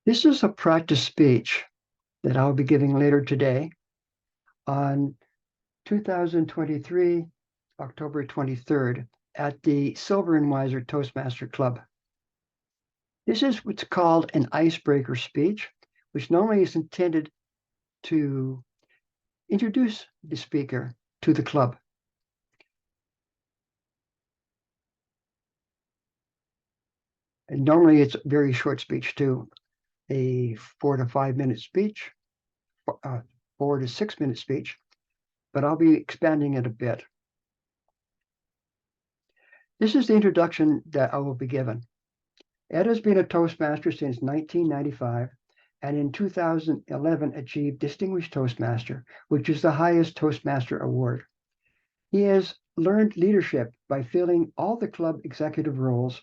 This is a practice speech that I'll be giving later today on 2023, October 23rd, at the Silver and Wiser Toastmaster Club. This is what's called an icebreaker speech, which normally is intended to introduce the speaker to the club. And normally it's a very short speech too, a 4 to 5 minute speech, 4 to 6 minute speech, but I'll be expanding it a bit. This is the introduction that I will be given. Ed has been a Toastmaster since 1995 and in 2011 achieved Distinguished Toastmaster, which is the highest Toastmaster award. He has learned leadership by filling all the club executive roles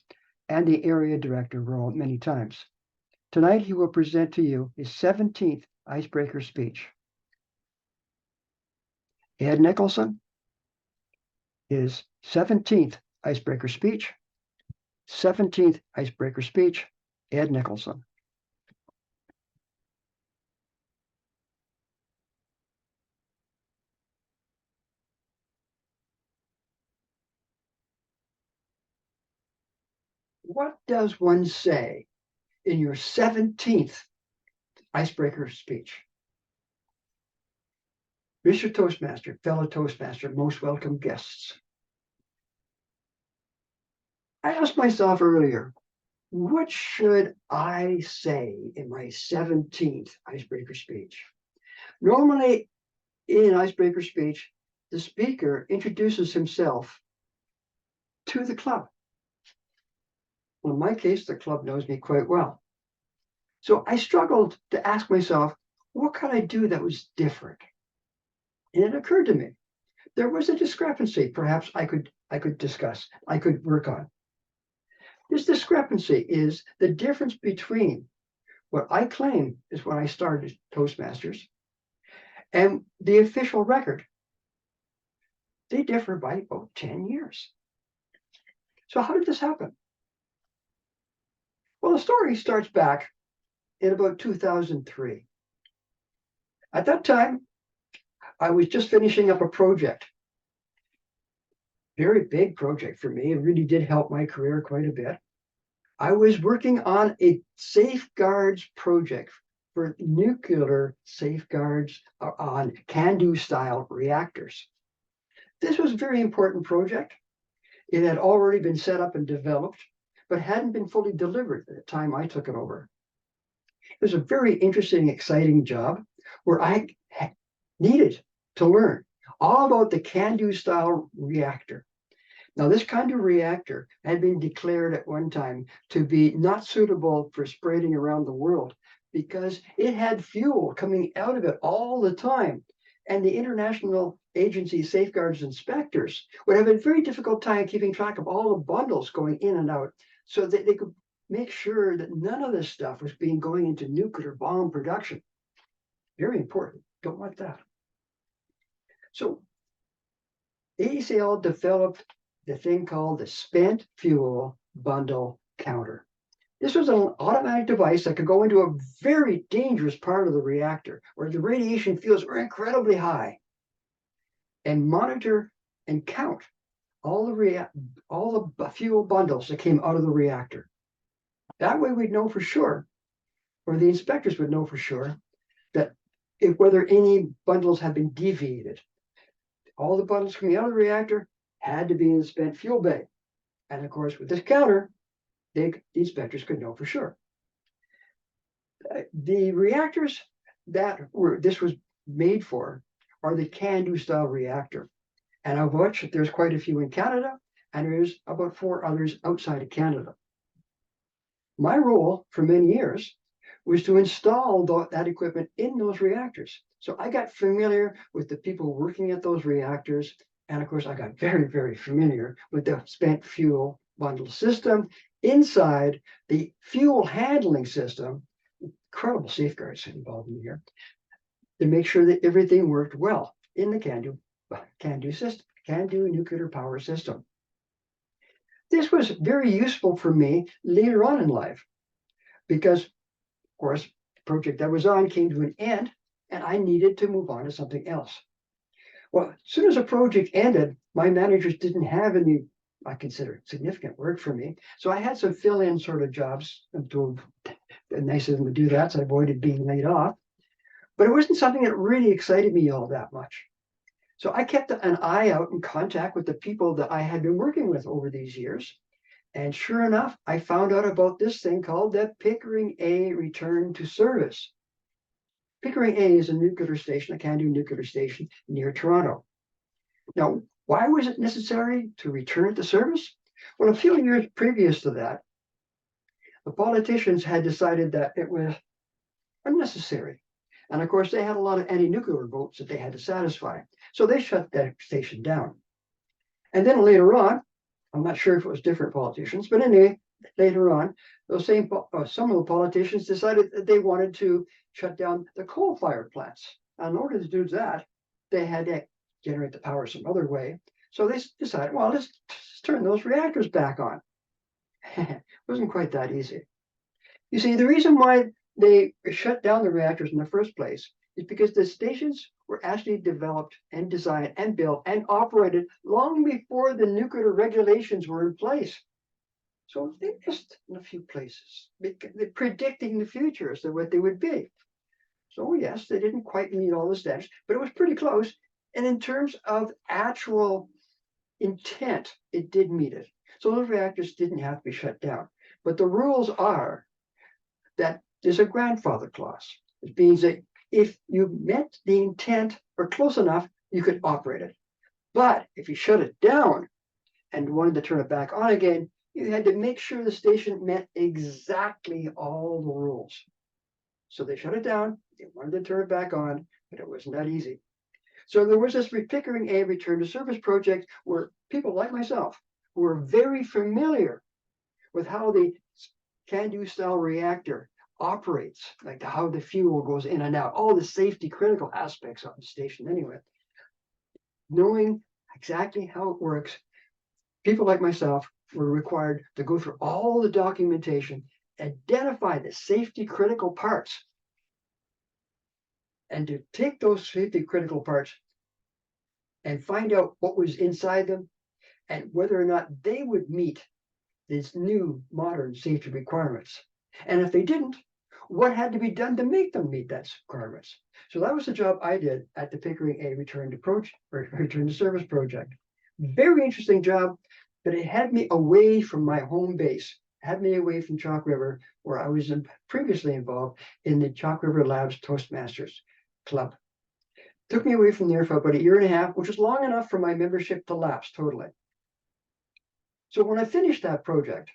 and the area director role many times. Tonight, he will present to you his 17th icebreaker speech. Ed Nicholson, his 17th icebreaker speech. 17th icebreaker speech, Ed Nicholson. What does one say in your 17th icebreaker speech? Mr. Toastmaster, fellow Toastmaster, most welcome guests. I asked myself earlier, what should I say in my 17th icebreaker speech? Normally, in an icebreaker speech, the speaker introduces himself to the club. Well, in my case, the club knows me quite well. So I struggled to ask myself, what could I do that was different? And it occurred to me, there was a discrepancy perhaps I could discuss, I could work on. This discrepancy is the difference between what I claim is when I started Toastmasters and the official record. They differ by about 10 years. So how did this happen? Well, the story starts back in about 2003. At that time, I was just finishing up a project. Very big project for me. It really did help my career quite a bit. I was working on a safeguards project for nuclear safeguards on can-do style reactors. This was a very important project. It had already been set up and developed, but hadn't been fully delivered at the time I took it over. It was a very interesting, exciting job where I needed to learn all about the can-do style reactor. Now, this kind of reactor had been declared at one time to be not suitable for spreading around the world because it had fuel coming out of it all the time. And the International Agency Safeguards Inspectors would have a very difficult time keeping track of all the bundles going in and out so that they could make sure that none of this stuff was going into nuclear bomb production. Very important. Don't want that. So ACL developed the thing called the spent fuel bundle counter. This was an automatic device that could go into a very dangerous part of the reactor where the radiation fields were incredibly high and monitor and count all the fuel bundles that came out of the reactor. That way we'd know for sure, or the inspectors would know for sure, that whether any bundles have been deviated. All the bundles coming out of the reactor had to be in the spent fuel bay. And of course, with this counter, the inspectors could know for sure. The reactors that this was made for are the can-do style reactor. And of which there's quite a few in Canada, and there's about 4 others outside of Canada. My role for many years was to install that equipment in those reactors. So I got familiar with the people working at those reactors. And of course, I got very, very familiar with the spent fuel bundle system inside the fuel handling system. Incredible safeguards involved in here to make sure that everything worked well in the can-do system, can-do nuclear power system. This was very useful for me later on in life because course, the project I was on came to an end, and I needed to move on to something else. Well, as soon as the project ended, my managers didn't have any, I consider, significant work for me. So I had some fill-in sort of jobs. Nice of them to do that, so I avoided being laid off. But it wasn't something that really excited me all that much. So I kept an eye out in contact with the people that I had been working with over these years. And sure enough, I found out about this thing called the Pickering A return to service. Pickering A is a nuclear station, a CANDU nuclear station near Toronto. Now, why was it necessary to return to service? Well, a few years previous to that, the politicians had decided that it was unnecessary. And of course, they had a lot of anti-nuclear votes that they had to satisfy. So they shut that station down. And then later on, I'm not sure if it was different politicians, but anyway, later on, those same some of the politicians decided that they wanted to shut down the coal-fired plants. And in order to do that, they had to generate the power some other way. So they decided, well, let's turn those reactors back on. It wasn't quite that easy. You see, the reason why they shut down the reactors in the first place is because the stations were actually developed and designed and built and operated long before the nuclear regulations were in place. So they missed in a few places, predicting the future as to what they would be. So yes, they didn't quite meet all the standards, but it was pretty close. And in terms of actual intent, it did meet it. So those reactors didn't have to be shut down. But the rules are that there's a grandfather clause. It means that if you met the intent or close enough, you could operate it. But if you shut it down and wanted to turn it back on again, you had to make sure the station met exactly all the rules. So they shut it down, they wanted to turn it back on, but it wasn't that easy. So there was this Pickering A return to service project where people like myself who were very familiar with how the CANDU style reactor operates, like how the fuel goes in and out, all the safety critical aspects of the station anyway. Knowing exactly how it works, people like myself were required to go through all the documentation, identify the safety critical parts, and to take those safety critical parts and find out what was inside them and whether or not they would meet these new modern safety requirements. And if they didn't, what had to be done to make them meet those requirements? So that was the job I did at the Pickering A return to service project. Very interesting job, but it had me away from my home base, had me away from Chalk River, where I was previously involved in the Chalk River Labs Toastmasters Club. Took me away from there for about 1.5 years, which was long enough for my membership to lapse totally. So when I finished that project,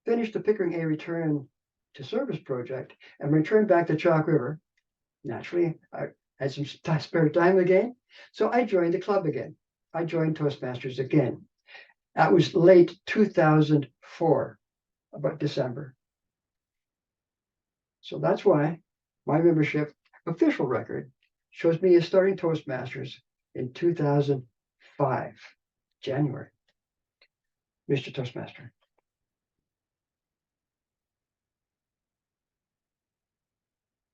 finished the Pickering A return to service project and returned back to Chalk River, naturally, I had some spare time again. So I joined the club again. I joined Toastmasters again. That was late 2004, about December. So that's why my membership official record shows me as starting Toastmasters in 2005, January. Mr. Toastmaster.